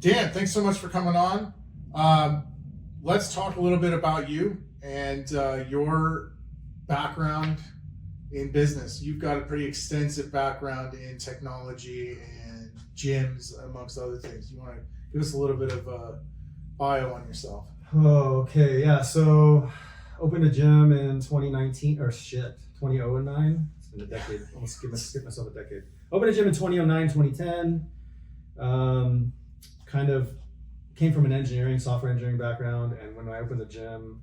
Dan, thanks so much for coming on. Let's talk a little bit about you and your background in business. You've got a pretty extensive background in technology and gyms, amongst other things. You want to give us a little bit of a bio on yourself? Oh, okay. Yeah. So opened a gym in 2009. It's been a decade. Almost skip myself a decade. Opened a gym in 2009, 2010. Kind of came from an software engineering background. And when I opened the gym,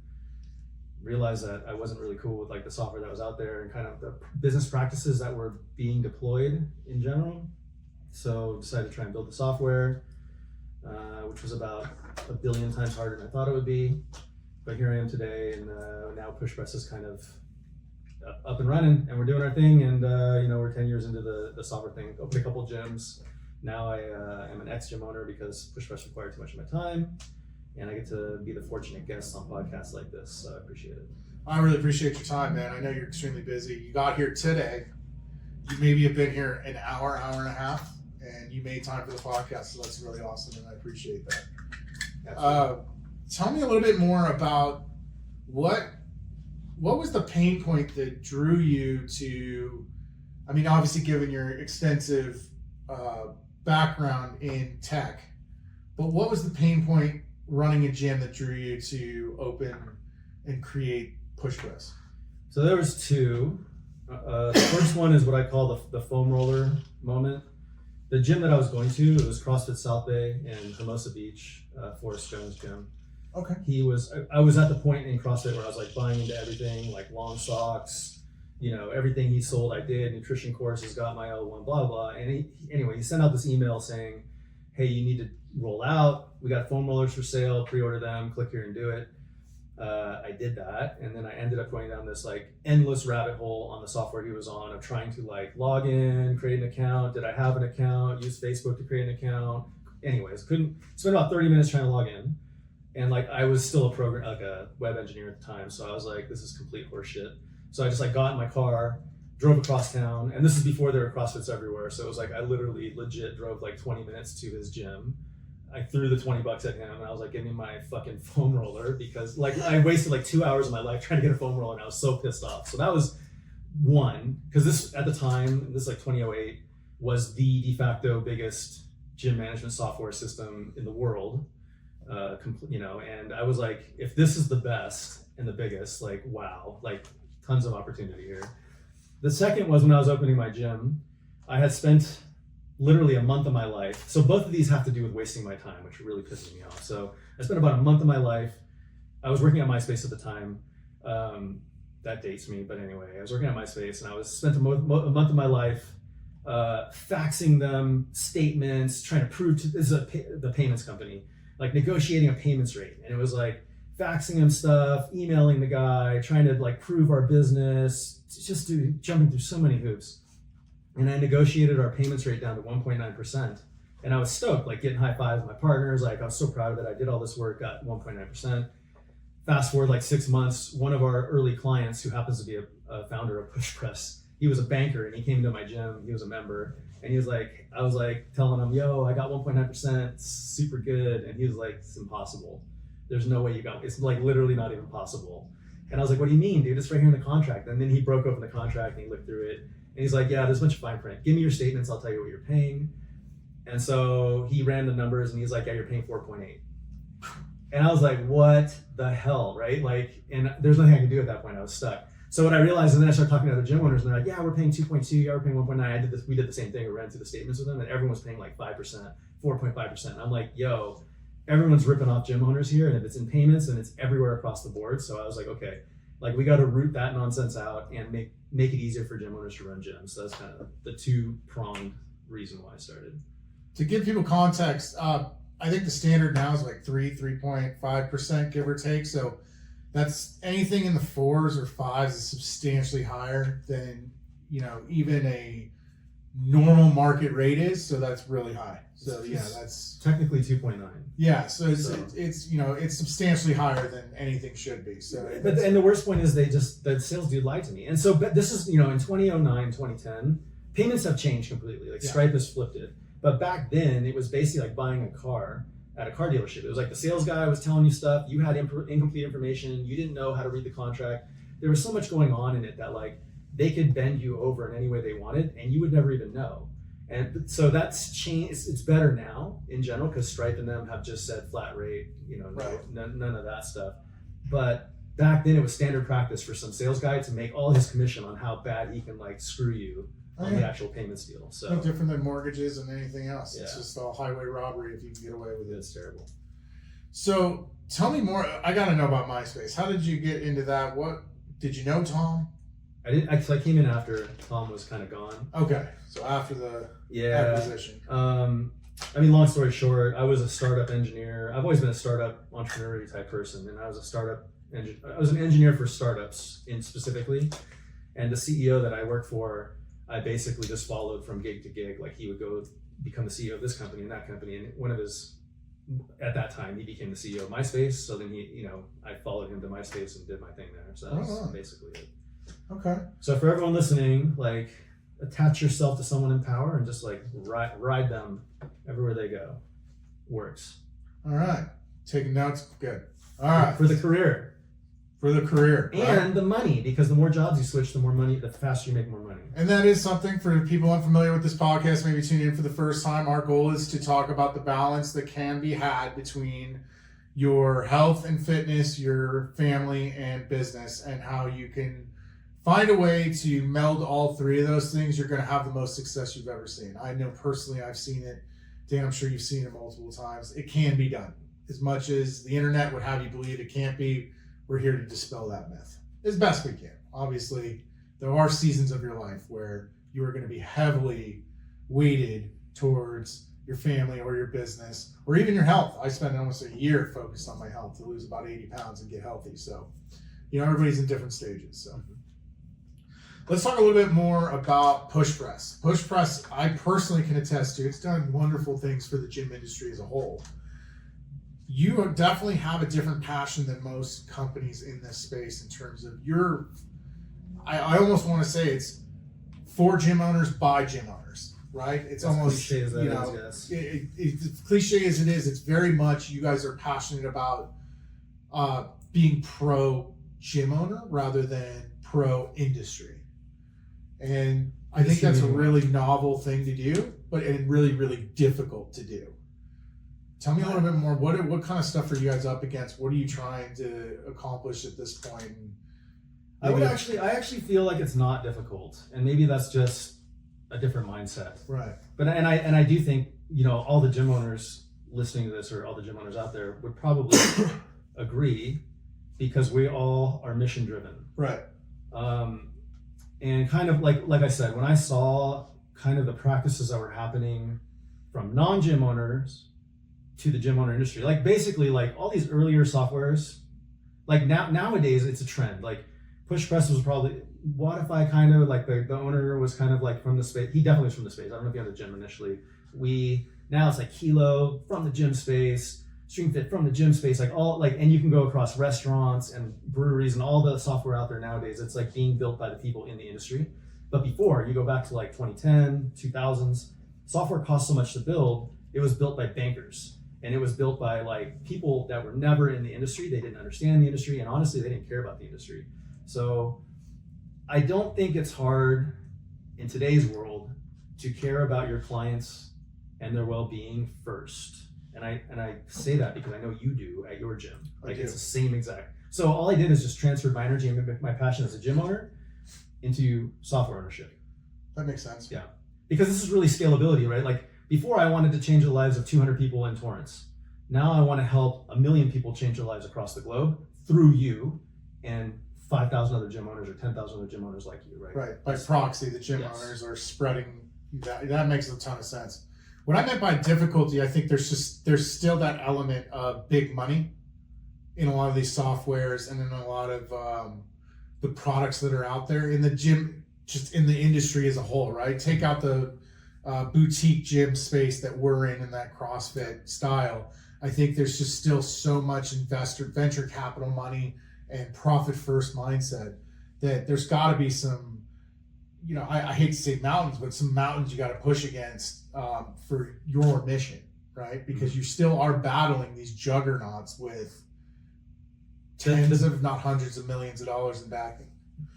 realized that I wasn't really cool with like the software that was out there and kind of the business practices that were being deployed in general. So decided to try and build the software, which was about 1 billion times harder than I thought it would be. But here I am today, and now Push Press is kind of up and running, and we're doing our thing. And we're 10 years into the software thing. Opened a couple gyms. Now I am an ex-gym owner because Push Press required too much of my time. And I get to be the fortunate guest on podcasts like this, so I appreciate it. I really appreciate your time, man. I know you're extremely busy. You got here today. You maybe have been here an hour and a half, and you made time for the podcast, so that's really awesome, and I appreciate that. Tell me a little bit more about what was the pain point that drew you to, I mean, obviously given your extensive background in tech, but what was the pain point running a gym that drew you to open and create Push Press? So there was two. The first one is what I call the foam roller moment. The gym that I was going to, it was CrossFit South Bay in Hermosa Beach, Forrest Jones gym. Okay. I was at the point in CrossFit where I was like buying into everything, like long socks, everything he sold I did, nutrition courses, got my L1, blah, blah. And he sent out this email saying, hey, you need to roll out. We got foam rollers for sale, pre-order them, click here and do it. I did that. And then I ended up going down this like endless rabbit hole on the software he was on of trying to like log in, create an account. Did I have an account? Use Facebook to create an account. Anyways, couldn't spend about 30 minutes trying to log in. And like, I was still a web engineer at the time. So I was like, this is complete horseshit. So I just like got in my car, drove across town. And this is before there were CrossFits everywhere. So it was like, I literally legit drove like 20 minutes to his gym. I threw the $20 at him and I was like, give me my fucking foam roller, because like I wasted like 2 hours of my life trying to get a foam roller and I was so pissed off. So that was one, because this at the time, this like 2008, was the de facto biggest gym management software system in the world. And I was like, if this is the best and the biggest, like, wow, like tons of opportunity here. The second was when I was opening my gym, I had spent literally a month of my life. So both of these have to do with wasting my time, which really pisses me off. So I spent about a month of my life. I was working at MySpace at the time. That dates me, but anyway, I was working at MySpace and I spent a month of my life faxing them statements, trying to prove to the payments company, like negotiating a payments rate. And it was like faxing him stuff, emailing the guy, trying to like prove our business, jumping through so many hoops. And I negotiated our payments rate down to 1.9%. And I was stoked, like getting high fives with my partners. Like I was so proud of it. I did all this work, got 1.9%. Fast forward like 6 months, one of our early clients, who happens to be a founder of Push Press, he was a banker and he came to my gym. He was a member. And he was like, I was like telling him, yo, I got 1.9%, super good. And he was like, it's impossible. There's no way you got it. It's like literally not even possible. And I was like, what do you mean, dude? It's right here in the contract. And then he broke open the contract and he looked through it. And he's like, yeah, there's a bunch of fine print. Give me your statements. I'll tell you what you're paying. And so he ran the numbers and he's like, yeah, you're paying 4.8. And I was like, what the hell, right? Like, and there's nothing I could do at that point. I was stuck. So what I realized, and then I started talking to other gym owners and they're like, yeah, we're paying 2.2, yeah, we're paying 1.9. We did the same thing. We ran through the statements with them and everyone was paying like 5%, 4.5%. And I'm like, yo, everyone's ripping off gym owners here. And if it's in payments, then it's everywhere across the board. So I was like, okay, like we got to root that nonsense out and make it easier for gym owners to run gyms. So that's kind of the two-pronged reason why I started. To give people context, I think the standard now is like 3.5%, give or take. So that's anything in the 4s or 5s is substantially higher than, even a normal market rate is. So that's really high. So yeah, that's technically 2.9. Yeah. So it's substantially higher than anything should be. So and the worst point is the sales dude lied to me. And so, but this is, in 2009, 2010, payments have changed completely. Like Stripe has flipped it. But back then it was basically like buying a car. at a car dealership. It was like the sales guy was telling you stuff, you had incomplete information, you didn't know how to read the contract. There was so much going on in it that like they could bend you over in any way they wanted and you would never even know. And so that's changed. It's better now in general because Stripe and them have just said flat rate, you know, none of that stuff. But back then it was standard practice for some sales guy to make all his commission on how bad he can like screw you on the actual payments deal. So no different than mortgages and anything else. Yeah. It's just all highway robbery if you can get away with it. It's terrible. So tell me more. I got to know about MySpace. How did you get into that? What did you know Tom? I came in after Tom was kind of gone. Okay, so after the acquisition. I mean, long story short, I was a startup engineer. I've always been a startup entrepreneur type person, and I was an engineer for startups specifically. And the CEO that I worked for, I basically just followed from gig to gig. Like he would go become the CEO of this company and that company, and at that time, he became the CEO of MySpace. So then I followed him to MySpace and did my thing there. So that's basically it. Okay. So for everyone listening, like attach yourself to someone in power and just like ride them everywhere they go. Works. All right. Taking notes. Good. All right. For the career. And the money, because the more jobs you switch, the more money, the faster you make more money. And that is something for people unfamiliar with this podcast, maybe tuning in for the first time. Our goal is to talk about the balance that can be had between your health and fitness, your family and business, and how you can find a way to meld all three of those things. You're going to have the most success you've ever seen. I know personally I've seen it. Dan, I'm sure you've seen it multiple times. It can be done. As much as the internet would have you believe it can't be, we're here to dispel that myth as best we can. Obviously, there are seasons of your life where you are going to be heavily weighted towards your family or your business or even your health. I spent almost a year focused on my health to lose about 80 pounds and get healthy. So, everybody's in different stages. So let's talk a little bit more about push press. Push press, I personally can attest to. It's done wonderful things for the gym industry as a whole. You definitely have a different passion than most companies in this space in terms of I almost want to say it's for gym owners by gym owners, right? It's as almost cliche as that is, yes. It's cliche as it is. It's very much you guys are passionate about being pro gym owner rather than pro industry, and I think that's a really novel thing to do, but really, really difficult to do. Tell me a little bit more. What kind of stuff are you guys up against? What are you trying to accomplish at this point? I actually feel like it's not difficult, and maybe that's just a different mindset. Right. But I do think all the gym owners listening to this, or all the gym owners out there, would probably agree, because we all are mission driven. Right. And kind of like I said, when I saw kind of the practices that were happening from non-gym owners to the gym owner industry, like basically like all these earlier softwares, like nowadays it's a trend. Like push press was probably, what if I kind of like the owner was kind of like from the space. He definitely was from the space. I don't know if he had the gym initially. Now it's like Kilo from the gym space, Stream Fit from the gym space, like all like, and you can go across restaurants and breweries and all the software out there nowadays. It's like being built by the people in the industry. But before, you go back to like 2010, 2000s, software cost so much to build. It was built by bankers. And it was built by like people that were never in the industry. They didn't understand the industry, and honestly, they didn't care about the industry. So I don't think it's hard in today's world to care about your clients and their well-being first. And I say that because I know you do at your gym. Like it's the same exact. So all I did is just transferred my energy and my passion as a gym owner into software ownership. That makes sense. Yeah, because this is really scalability, right? Like, before, I wanted to change the lives of 200 people in Torrance. Now I want to help 1 million people change their lives across the globe through you and 5,000 other gym owners or 10,000 other gym owners like you, right? Right. By proxy, the gym owners are spreading that. That makes a ton of sense. What I meant by difficulty, I think there's still that element of big money in a lot of these softwares and in a lot of the products that are out there in the gym, just in the industry as a whole, right? Take out the boutique gym space that we're in that CrossFit style. I think there's just still so much venture capital money and profit first mindset that there's got to be some, I hate to say mountains, but some mountains you got to push against for your mission. right? Because you still are battling these juggernauts with tens of, if not hundreds of millions of dollars in backing.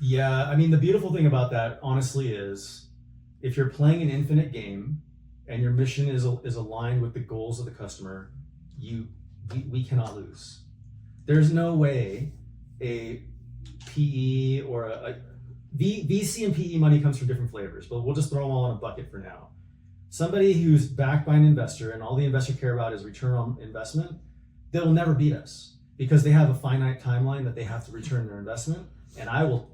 Yeah, I mean, the beautiful thing about that, honestly, is if you're playing an infinite game and your mission is aligned with the goals of the customer, we cannot lose. There's no way a PE or a VC and PE money comes from different flavors, but we'll just throw them all in a bucket for now. Somebody who's backed by an investor and all the investor care about is return on investment, they'll never beat us because they have a finite timeline that they have to return their investment, and I will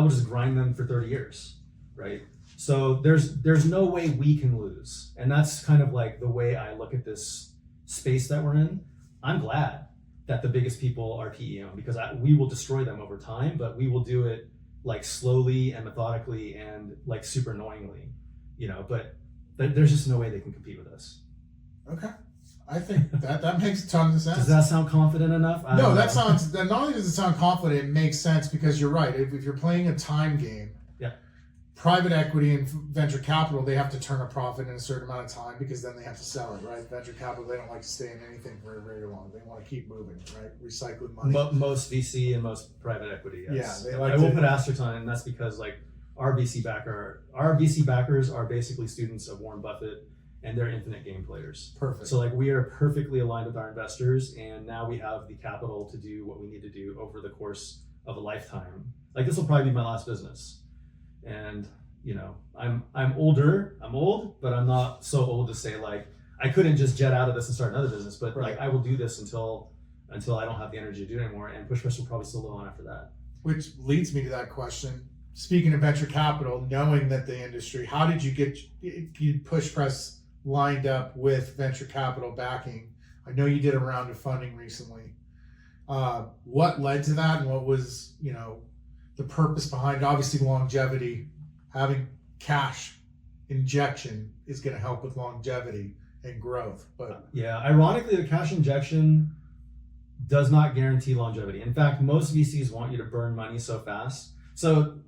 just grind them for 30 years, right? So there's no way we can lose, and that's kind of like the way I look at this space that we're in. I'm glad that the biggest people are PE owned because we will destroy them over time, but we will do it like slowly and methodically and like super annoyingly, but there's just no way they can compete with us. Okay. I think that makes a ton of sense. Does that sound confident enough? No, that sounds, not only does it sound confident, it makes sense because you're right. If you're playing a time game, yeah, private equity and venture capital, they have to turn a profit in a certain amount of time because then they have to sell it, right? Venture capital, they don't like to stay in anything for very long. They want to keep moving, right? Recycling money. Most VC and most private equity, yes. Yeah, I will put asterisks on it, and that's because like our VC backers are basically students of Warren Buffett, and they're infinite game players. Perfect. So like we are perfectly aligned with our investors, and now we have the capital to do what we need to do over the course of a lifetime. Like this will probably be my last business, and I'm old, but I'm not so old to say like I couldn't just jet out of this and start another business. But right. Like I will do this until I don't have the energy to do it anymore, and PushPress will probably still live on after that. Which leads me to that question. Speaking of venture capital, knowing that the industry, how did you get PushPress lined up with venture capital backing? I know you did a round of funding recently. What led to that, and what was the purpose behind it? Obviously longevity, having cash injection is going to help with longevity and growth. But yeah, ironically, the cash injection does not guarantee longevity. In fact, most VCs want you to burn money so fast. So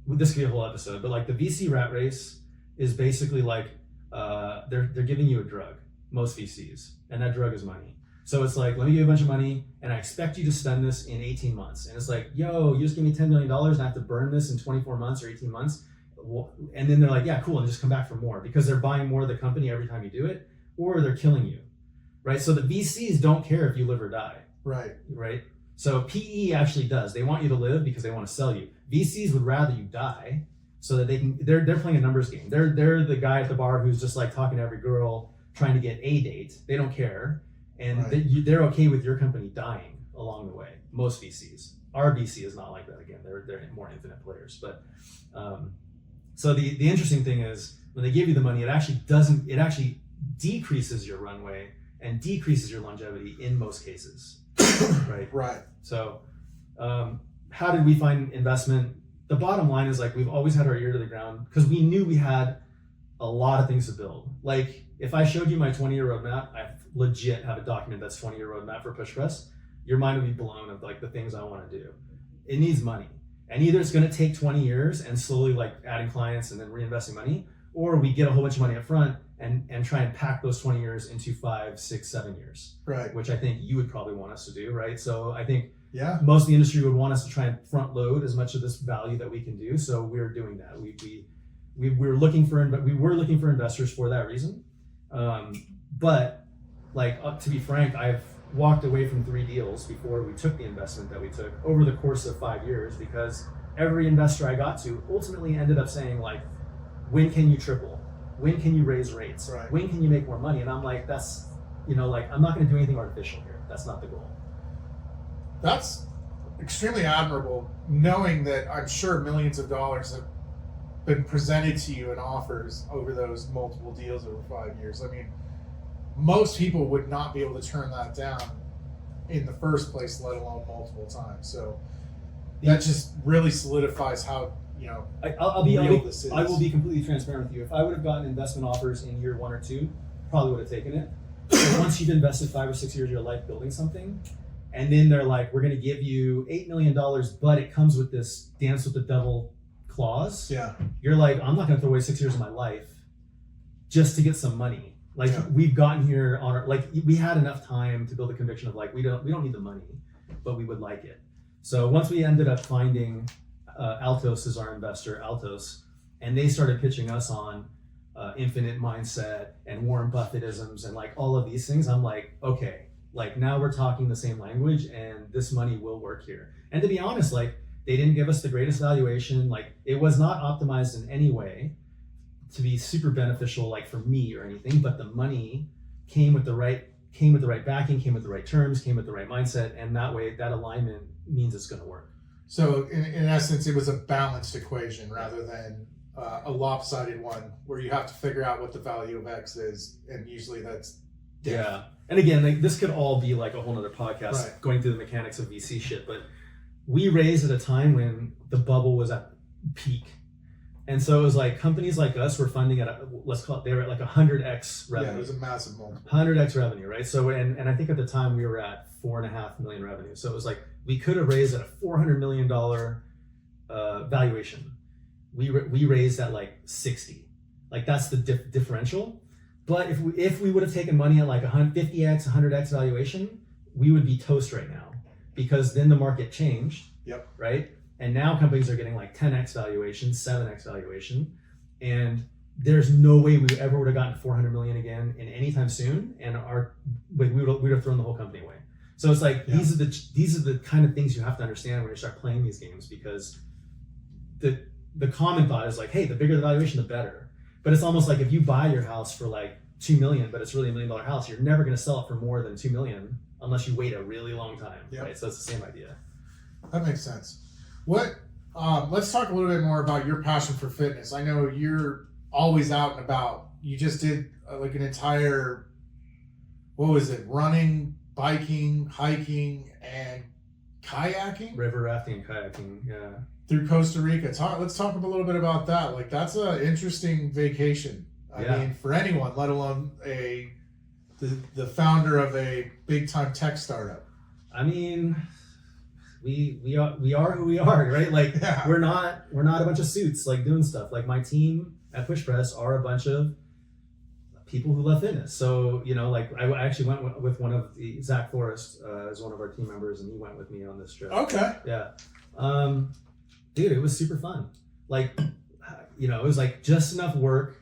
this could be a whole episode, but like the VC rat race is basically like they're giving you a drug, most VCs, and that drug is money. So it's like, let me give you a bunch of money and I expect you to spend this in 18 months. And it's like, yo, you just give me $10 million and I have to burn this in 24 months or 18 months. And then they're like, yeah, cool, and just come back for more because they're buying more of the company every time you do it, or they're killing you, right? So the VCs don't care if you live or die. Right. So PE actually does. They want you to live because they want to sell you. VCs would rather you die so that they're playing a numbers game. They're the guy at the bar who's just like talking to every girl trying to get a date. They don't care. And right. They're okay with your company dying along the way. Most VCs. Our VC is not like that. Again, they're more infinite players. But so the interesting thing is when they give you the money, it actually decreases your runway and decreases your longevity in most cases. Right. So how did we find investment? The bottom line is like we've always had our ear to the ground because we knew we had a lot of things to build. Like if I showed you my 20-year roadmap, I legit have a document that's 20-year roadmap for PushPress. Your mind would be blown of like the things I want to do. It needs money. And either it's going to take 20 years and slowly like adding clients and then reinvesting money, or we get a whole bunch of money up front and try and pack those 20 years into 5, 6, 7 years. Right. Which I think you would probably want us to do, right? So I think most of the industry would want us to try and front load as much of this value that we can do. So we're doing that. We were looking for investors for that reason. But like to be frank, I've walked away from 3 deals before we took the investment that we took over the course of 5 years because every investor I got to ultimately ended up saying like, when can you triple? When can you raise rates? Right. When can you make more money? And I'm like, that's, I'm not going to do anything artificial here. That's not the goal. That's extremely admirable, knowing that I'm sure millions of dollars have been presented to you in offers over those multiple deals over 5 years. I mean, most people would not be able to turn that down in the first place, let alone multiple times. So that just really solidifies how I will be completely transparent with you. If I would have gotten investment offers in year 1 or 2, probably would have taken it. But once you've invested 5 or 6 years of your life building something, and then they're like, we're going to give you $8 million, but it comes with this dance with the devil clause. Yeah. You're like, I'm not going to throw away 6 years of my life just to get some money. Like Yeah. we've gotten here on our, like we had enough time to build a conviction of like we don't need the money, but we would like it. So once we ended up finding Altos as our investor, Altos, and they started pitching us on infinite mindset and Warren Buffettisms and like all of these things, I'm like, okay, like now we're talking the same language and this money will work here. And to be honest, like they didn't give us the greatest valuation. Like it was not optimized in any way to be super beneficial, like for me or anything, but the money came with the right backing, came with the right terms, came with the right mindset. And that way, that alignment means it's going to work. So in essence, it was a balanced equation rather than a lopsided one where you have to figure out what the value of X is. And usually that's death. Yeah. And again, like, this could all be like a whole nother podcast Right. going through the mechanics of VC shit, but we raised at a time when the bubble was at peak. And so it was like companies like us were funding at, let's call it, they were at like 100x revenue. Yeah, it was a massive multiple. 100x revenue, right? So, and I think at the time we were at 4.5 million revenue. So it was like, we could have raised at a $400 million valuation. We raised at like 60. Like that's the differential. But if we would have taken money at like 50x, 100x valuation, we would be toast right now, because then the market changed. Yep. Right. And now companies are getting like 10x valuation, 7x valuation, and there's no way we ever would have gotten 400 million again in any time soon, and we would have thrown the whole company away. So it's like these are the kind of things you have to understand when you start playing these games, because the common thought is like, hey, the bigger the valuation, the better. But it's almost like if you buy your house for like 2 million, but it's really $1 million house, you're never going to sell it for more than 2 million unless you wait a really long time. Yep. Right? So it's the same idea. That makes sense. Let's talk a little bit more about your passion for fitness. I know you're always out and about. You just did like an entire, what was it? Running, biking, hiking, and kayaking? River rafting and kayaking, yeah. Through Costa Rica. Let's talk a little bit about that. Like that's an interesting vacation. I mean, for anyone, let alone the founder of a big time tech startup. I mean, we are who we are, right? Like we're not a bunch of suits like doing stuff. Like my team at Push Press are a bunch of people who love fitness. So, you know, like I actually went with one of Zach Forrest as one of our team members, and he went with me on this trip. Okay. Yeah. Dude, it was super fun. Like, you know, it was like just enough work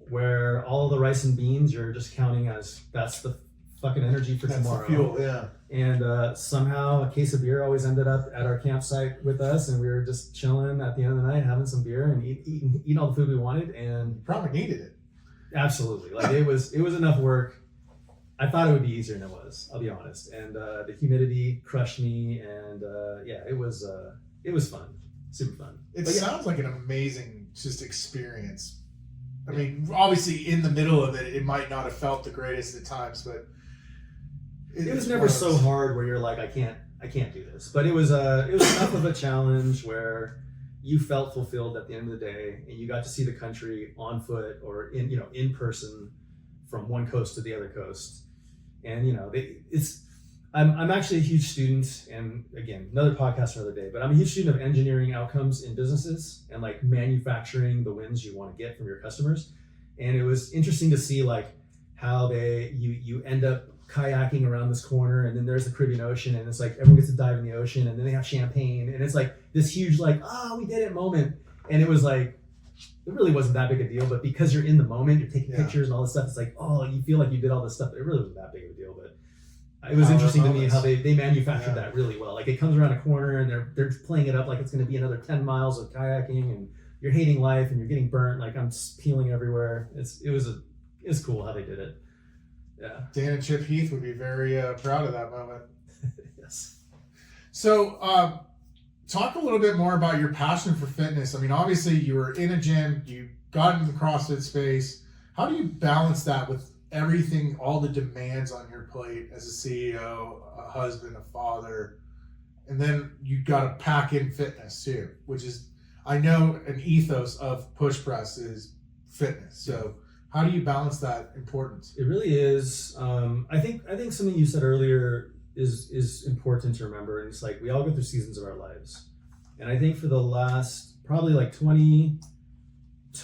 where all the rice and beans you're just counting as that's the fucking energy for tomorrow. The fuel, yeah. And somehow a case of beer always ended up at our campsite with us, and we were just chilling at the end of the night, having some beer and eating all the food we wanted. And you probably needed it. Absolutely. Like it was enough work. I thought it would be easier than it was, I'll be honest. And the humidity crushed me, and yeah, it was fun. Super fun. It sounds like an amazing just experience. I mean, obviously in the middle of it, it might not have felt the greatest at times, but it was never so hard where you're like, I can't do this. But it was enough of a challenge where you felt fulfilled at the end of the day, and you got to see the country on foot or in person from one coast to the other coast. And I'm actually a huge student, and again, another podcast for another day, but I'm a huge student of engineering outcomes in businesses and like manufacturing the wins you want to get from your customers. And it was interesting to see like how you end up kayaking around this corner, and then there's the Caribbean Ocean, and it's like everyone gets to dive in the ocean, and then they have champagne, and it's like this huge like, we did it moment. And it was like, it really wasn't that big a deal, but because you're in the moment, you're taking pictures and all this stuff, it's like, you feel like you did all this stuff, but it really wasn't that big of a deal. But it was interesting to me how they manufactured that really well. Like it comes around a corner, and they're playing it up like it's going to be another 10 miles of kayaking, and you're hating life, and you're getting burnt. Like I'm peeling everywhere. It's cool how they did it. Yeah. Dan and Chip Heath would be very proud of that moment. Yes. So, talk a little bit more about your passion for fitness. I mean, obviously you were in a gym, you got into the CrossFit space. How do you balance that with everything, all the demands on your plate as a CEO, a husband, a father, and then you got to pack in fitness too, which is, I know, an ethos of Push Press is fitness. So how do you balance that importance? It really is. I think something you said earlier is important to remember. And it's like, we all go through seasons of our lives. And I think for the last probably like 22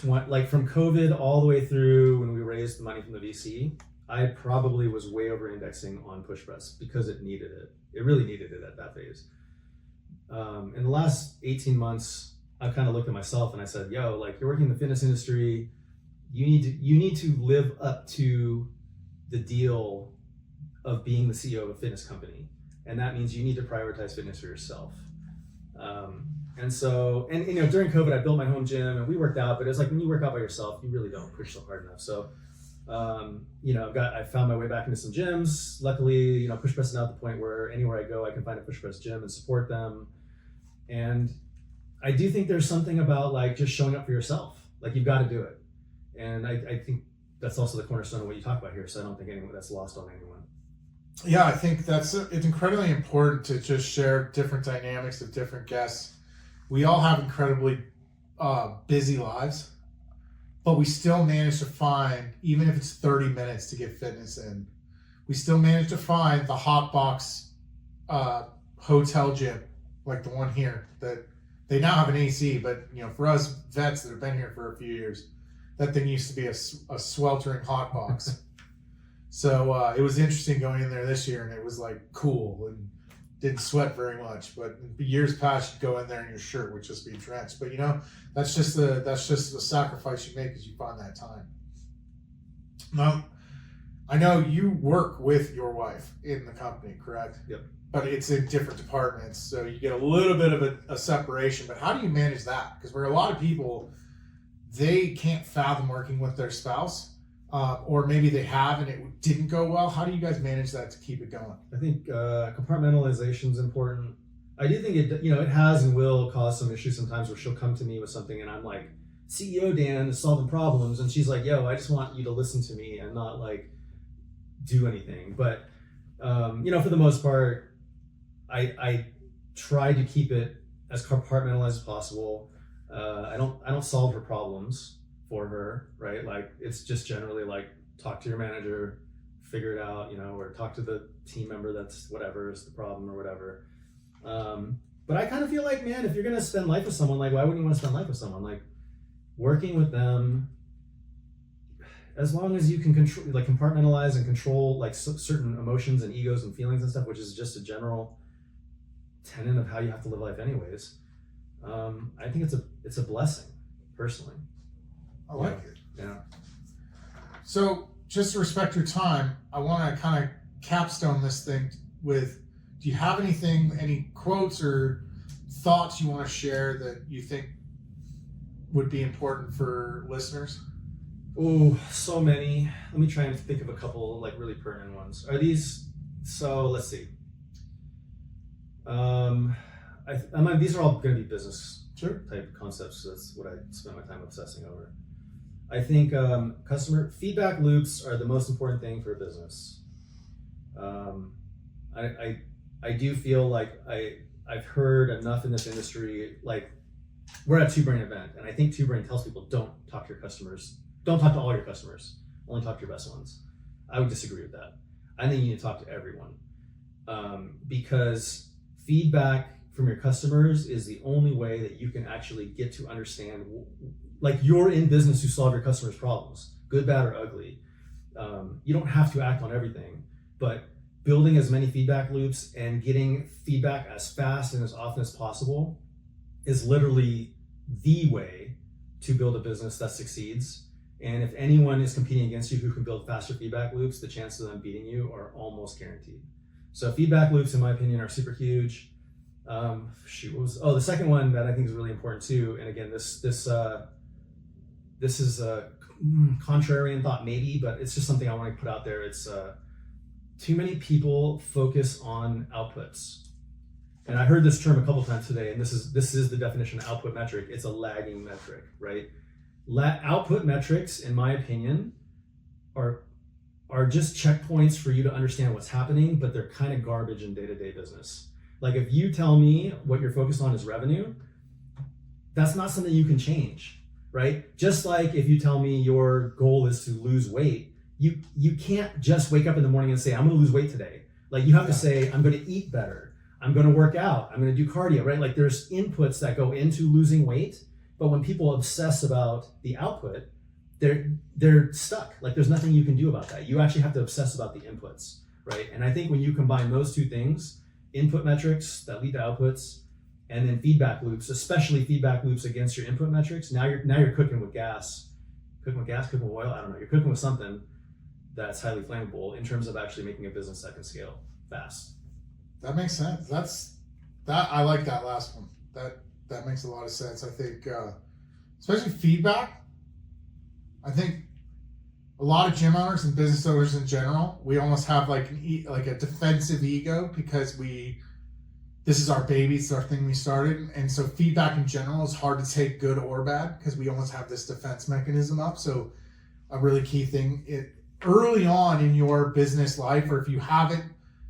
like from COVID all the way through when we raised the money from the VC, I probably was way over indexing on push press because it needed it. It really needed it at that phase. In the last 18 months, I've kind of looked at myself and I said, yo, like you're working in the fitness industry. You need to live up to the deal of being the CEO of a fitness company. And that means you need to prioritize fitness for yourself. And during COVID, I built my home gym and we worked out, but it's like when you work out by yourself, you really don't push so hard enough. So, I found my way back into some gyms. Luckily, push pressing out the point where anywhere I go, I can find a push press gym and support them. And I do think there's something about like just showing up for yourself. Like you've got to do it. And I think that's also the cornerstone of what you talk about here. So I don't think that's lost on anyone. Yeah, I think it's incredibly important to just share different dynamics of different guests. We all have incredibly busy lives, but we still manage to find, even if it's 30 minutes to get fitness in, we still manage to find the hot box hotel gym, like the one here, that they now have an AC, but for us vets that have been here for a few years, that thing used to be a sweltering hot box. So it was interesting going in there this year, and it was like cool and didn't sweat very much. But years past, you'd go in there and your shirt would just be drenched. But that's just the sacrifice you make as you find that time. Now, I know you work with your wife in the company, correct? Yep. But it's in different departments, so you get a little bit of a separation. But how do you manage that? Because where a lot of people, they can't fathom working with their spouse. Or maybe they have and it didn't go well. How do you guys manage that to keep it going? I think compartmentalization is important. I do think it has and will cause some issues sometimes where she'll come to me with something and I'm like, CEO Dan is solving problems, and she's like, yo, I just want you to listen to me and not like do anything. But for the most part, I try to keep it as compartmentalized as possible. I don't solve her problems for her, right? Like it's just generally like talk to your manager, figure it out, or talk to the team member that's whatever is the problem or whatever. But I kind of feel like, man, if you're gonna spend life with someone, like why wouldn't you want to spend life with someone? Like working with them, as long as you can control, like compartmentalize and control like certain emotions and egos and feelings and stuff, which is just a general tenet of how you have to live life anyways. I think it's a blessing, personally. I like it. Yeah. So just to respect your time, I want to kind of capstone this thing with, do you have any quotes or thoughts you want to share that you think would be important for listeners? Oh, so many. Let me try and think of a couple like really pertinent ones. So let's see. These are all going to be business type concepts. So that's what I spend my time obsessing over. I think customer feedback loops are the most important thing for a business. I do feel like I've heard enough in this industry, like we're at Two Brain event, and I think Two Brain tells people don't talk to your customers, don't talk to all your customers, only talk to your best ones. I would disagree with that. I think you need to talk to everyone because feedback from your customers is the only way that you can actually get to understand, like you're in business to solve your customers' problems, good, bad, or ugly. You don't have to act on everything, but building as many feedback loops and getting feedback as fast and as often as possible is literally the way to build a business that succeeds. And if anyone is competing against you who can build faster feedback loops, the chances of them beating you are almost guaranteed. So feedback loops, in my opinion, are super huge. The second one that I think is really important too, and again, this is a contrarian thought maybe, but it's just something I want to put out there. It's too many people focus on outputs. And I heard this term a couple times today, and this is the definition of output metric. It's a lagging metric, right? Output metrics, in my opinion, are just checkpoints for you to understand what's happening, but they're kind of garbage in day-to-day business. Like if you tell me what you're focused on is revenue, that's not something you can change, right? Just like if you tell me your goal is to lose weight, you can't just wake up in the morning and say, I'm gonna lose weight today. Like you have to say, I'm gonna eat better, I'm gonna work out, I'm gonna do cardio, right? Like there's inputs that go into losing weight, But when people obsess about the output, they're stuck. Like there's nothing you can do about that. You actually have to obsess about the inputs, right? And I think when you combine those two things, input metrics that lead to outputs, and then feedback loops, especially feedback loops against your input metrics, now you're cooking with gas, cooking with oil. I don't know. You're cooking with something that's highly flammable in terms of actually making a business that can scale fast. That makes sense. I like that last one. That makes a lot of sense. I think, especially feedback. I think a lot of gym owners and business owners in general, we almost have like a defensive ego because this is our baby, it's our thing we started, and so feedback in general is hard to take, good or bad, because we almost have this defense mechanism up. So a really key thing early on in your business life, or if you haven't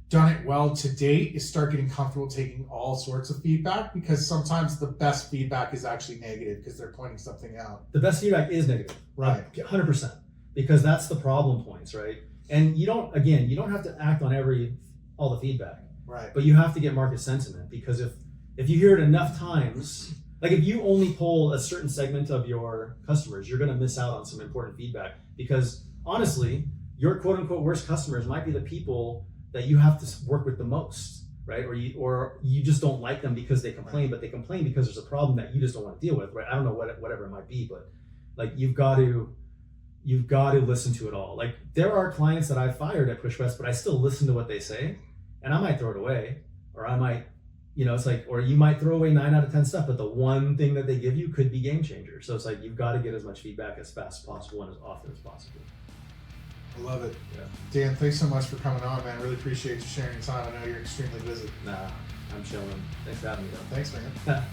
done it well to date, is start getting comfortable taking all sorts of feedback, because sometimes the best feedback is actually negative because they're pointing something out. The best feedback is negative, Right. 100%, because that's the problem points, right? And you don't have to act on all the feedback, Right. but you have to get market sentiment, because if you hear it enough times, like if you only poll a certain segment of your customers, you're going to miss out on some important feedback, because honestly, your quote unquote worst customers might be the people that you have to work with the most, right? Or you just don't like them because they complain, but they complain because there's a problem that you just don't want to deal with, right? I don't know whatever it might be, but like you've got to listen to it all. Like there are clients that I fired at PushWest, but I still listen to what they say, and I might throw it away, or I might, it's like, or you might throw away 9 out of 10 stuff, but the one thing that they give you could be game changer. So it's like you've got to get as much feedback as fast as possible and as often as possible. I love it. Yeah. Dan, thanks so much for coming on, man. Really appreciate you sharing your time. I know you're extremely busy. Nah, I'm chilling. Thanks for having me, though. Thanks, man.